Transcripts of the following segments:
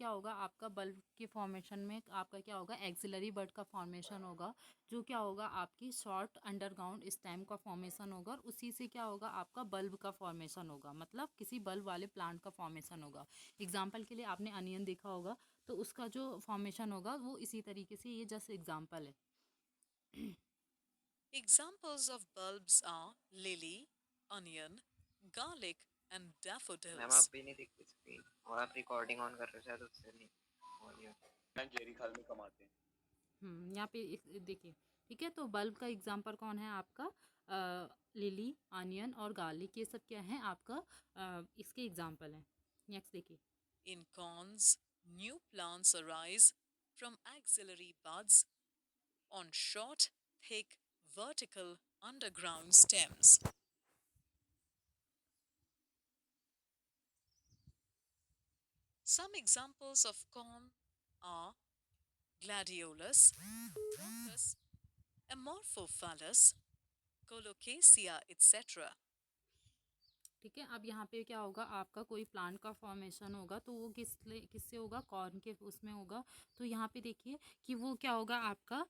क्या होगा आपका बल्ब के फॉर्मेशन में आपका क्या होगा एक्सिलरी बड का फॉर्मेशन होगा, जो क्या होगा आपकी शॉर्ट अंडरग्राउंड स्टेम का फॉर्मेशन होगा, और उसी से क्या होगा आपका बल्ब का फॉर्मेशन होगा, मतलब किसी बल्ब वाले प्लांट का फॉर्मेशन होगा। एग्जाम्पल के लिए आपने अनियन देखा होगा, तो उसका जो फॉर्मेशन होगा वो इसी तरीके से, ये जस्ट एग्जाम्पल है। Examples of bulbs are lily, onion, garlic, and ma'am आप daffodils. भी नहीं दिखती स्क्रीन, और आप रिकॉर्डिंग ऑन कर रहे हो शायद, उससे नहीं ऑडियो। मैं जेरी खाल में कमाते हैं। यहाँ पे देखिए, ठीक है, तो बल्ब का एग्जाम्पल कौन है आपका, लिली, अनियन और गार्लिक, ये सब क्या है आपका इसके एग्जाम्पल हैं। नेक्स्ट देखिए। In corns, new plants arise from axillary buds on short, thick, vertical underground stems. Some examples of corn are gladiolus, crocus, amorphophallus, colocasia, etc. ठीक है, अब यहाँ पे क्या होगा आपका कोई प्लांट का फॉर्मेशन होगा, तो वो किससे होगा, कॉर्न के उसमें होगा। तो यहाँ पे देखिए कि वो क्या होगा आपका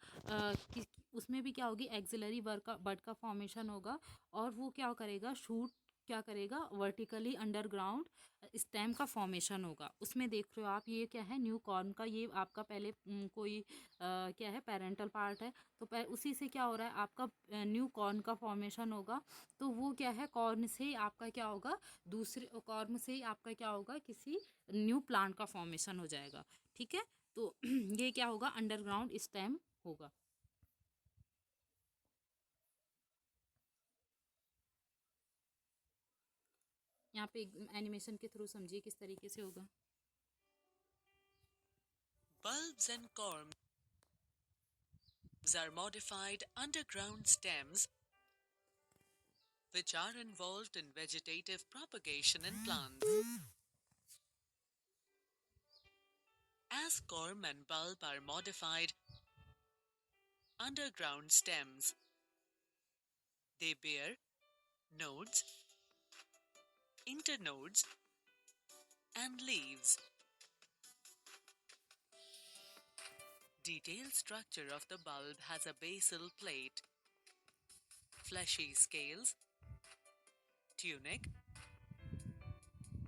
उसमें भी क्या होगी एक्सिलरी बड का फॉर्मेशन होगा, और वो क्या करेगा शूट क्या करेगा वर्टिकली अंडरग्राउंड स्टेम का फॉर्मेशन होगा। उसमें देख रहे हो आप, ये क्या है न्यू कॉर्न का, ये आपका पहले कोई क्या है पेरेंटल पार्ट है, तो उसी से क्या हो रहा है आपका न्यू कॉर्न का फॉर्मेशन होगा। तो वो क्या है कॉर्न से ही आपका क्या होगा, दूसरे कॉर्न से ही आपका क्या होगा किसी न्यू प्लांट का फॉर्मेशन हो जाएगा। ठीक है, तो ये क्या होगा अंडरग्राउंड स्टेम होगा। यहाँ पे एनिमेशन के थ्रू समझिए किस तरीके से होगा। Bulbs and corms are modified underground stems which are involved in vegetative propagation in plants. As corm and bulb are modified underground stems, they bear nodes, internodes, and leaves. Detailed structure of the bulb has a basal plate, fleshy scales, tunic,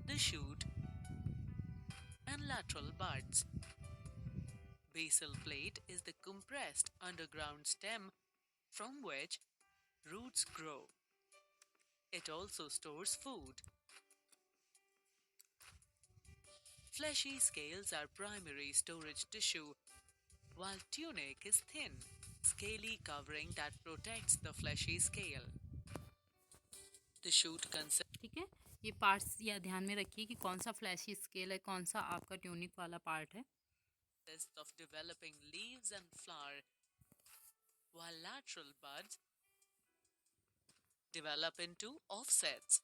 the shoot, and lateral buds. Basal plate is the compressed underground stem from which roots grow. It also stores food. Fleshy scales are primary storage tissue, while tunic is thin, scaly covering that protects the fleshy scale. The shoot consists ठीक है, ये parts या ध्यान में रखिए कि कौन सा फ्लैशी स्केल है, कौन सा आपका ट्यूनिक वाला पार्ट है। of developing leaves and flower, while lateral buds develop into offsets.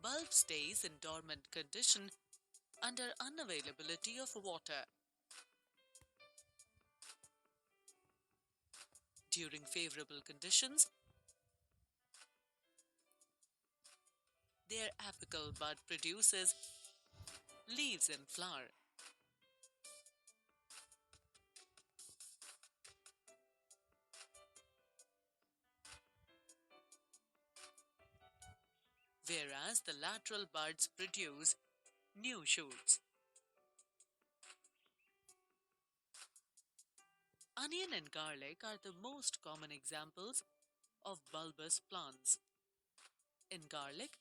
Bulb stays in dormant condition under unavailability of water. During favorable conditions, their apical bud produces leaves and flower. Whereas the lateral buds produce new shoots. Onion and garlic are the most common examples of bulbous plants. In garlic,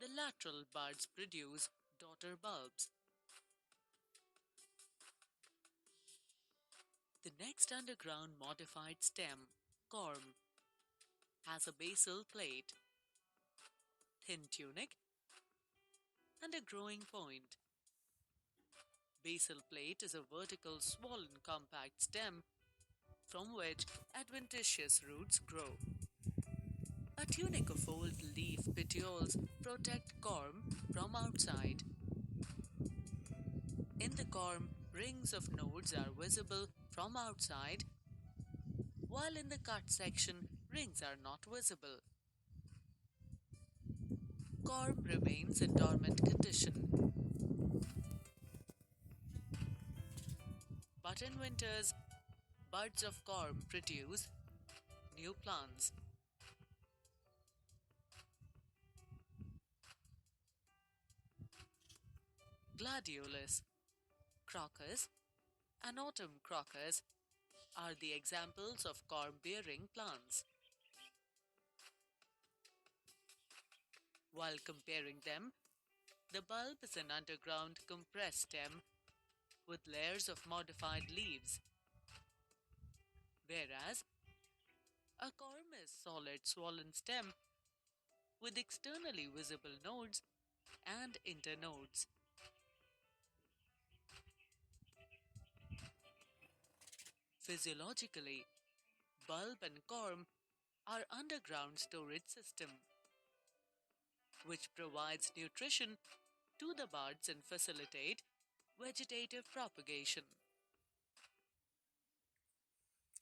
the lateral buds produce daughter bulbs. The next underground modified stem, corm, has a basal plate, thin tunic, and a growing point. Basal plate is a vertical swollen compact stem from which adventitious roots grow. A tunic of old leaf petioles protect corm from outside. In the corm, rings of nodes are visible from outside, while in the cut section, rings are not visible. corm remains in dormant condition. But in winters, buds of corm produce new plants. Gladiolus, crocus, and autumn crocus are the examples of corm-bearing plants. While comparing them, the bulb is an underground compressed stem with layers of modified leaves, whereas a corm is solid swollen stem with externally visible nodes and internodes. Physiologically, bulb and corm are underground storage system, which provides nutrition to the buds and facilitate vegetative propagation.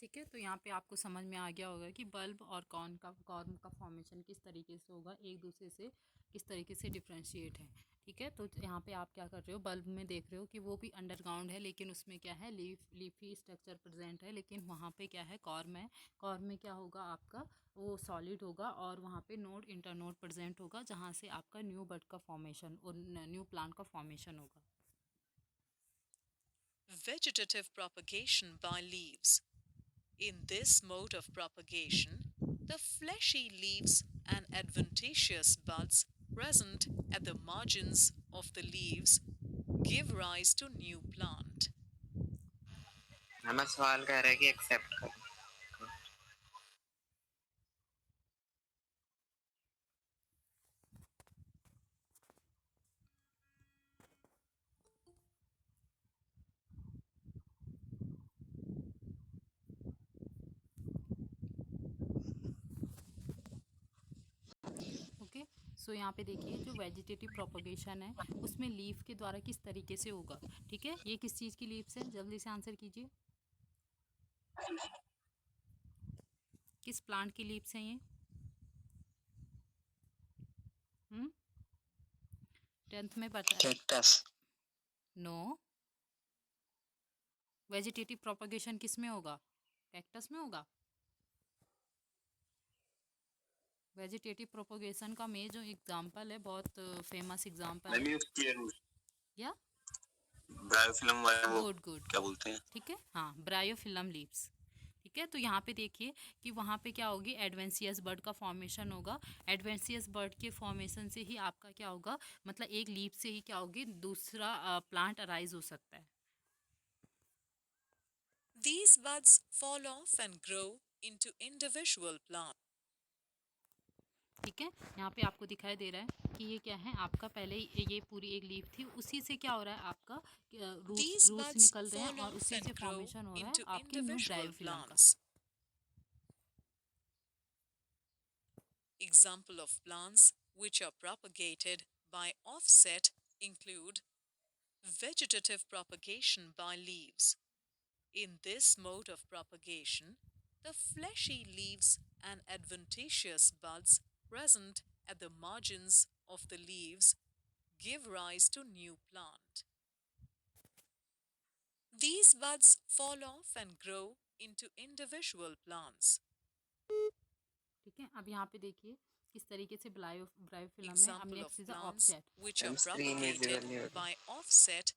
ठीक है, तो यहाँ पे आपको समझ में आ गया होगा कि बल्ब और कॉर्म का फॉर्मेशन किस तरीके से होगा, एक दूसरे से किस तरीके से डिफ्रेंशिएट है। ठीक है, तो यहाँ पे आप क्या कर रहे हो, बल्ब में देख रहे हो कि वो भी अंडरग्राउंड है, लेकिन उसमें क्या है, लीफी स्ट्रक्चर प्रेजेंट है, लेकिन वहाँ पे क्या है, कॉर्म है। कॉर्म में क्या होगा आपका, वो सॉलिड होगा और वहाँ पे नोड इंटरनोड प्रेजेंट होगा, जहाँ से आपका न्यू बड का फॉर्मेशन और न्यू प्लांट का फॉर्मेशन होगा। Vegetative propagation by leaves. In this mode of propagation, the fleshy leaves and adventitious buds present at the margins of the leaves give rise to new plant. हमें सवाल कह रहा है कि accept करो। Okay, सो यहाँ पे देखिए जो वेजिटेटिव प्रोपगेशन है उसमें लीफ के द्वारा किस तरीके से होगा। ठीक है, ये किस चीज़ की लीव्स है, जल्दी से आंसर कीजिए, किस प्लांट की लीव्स हैं ये। 10th में पता है? कैक्टस। नो, वेजिटेटिव प्रोपगेशन किस में होगा, कैक्टस में होगा। वेजिटेटिव प्रोपगेशन का में जो एग्जांपल है, बहुत फेमस एग्जांपल है, या ब्रायोफिल्म वाला वो गुड गुड, क्या बोलते हैं? ठीक है, हाँ, ब्रायोफिलम लीव्स। ठीक है, तो यहाँ पे देखिए कि वहाँ पे क्या होगी, एडवेंसियस बर्ड का फॉर्मेशन होगा। एडवेंसियस बर्ड के फॉर्मेशन से ही आपका क्या होगा, मतलब एक लीफ से ही क्या होगी, दूसरा प्लांट अराइज हो सकता है। These buds fall off and grow into individual plants. ठीक है, यहाँ पे आपको दिखाई दे रहा है कि ये क्या है, आपका पहले ये पूरी एक लीफ थी, उसी से क्या हो रहा है, आपका These रूट्स buds निकल रहे हैं fall और off उसी and से grow फॉर्मेशन हो रहा है into आपके न्यू individual ब्रायोफिलम का। plants. Example of plants which are propagated by offset include vegetative propagation by leaves. In this mode of propagation, the fleshy leaves and adventitious buds present at the margins of the leaves give rise to new plant. These buds fall off and grow into individual plants. ठीक है, अब यहाँ पे देखिए किस तरीके से bryophyllum में। अब Example of next is plants offset. which are screen propagated visible नहीं हो रही। by offset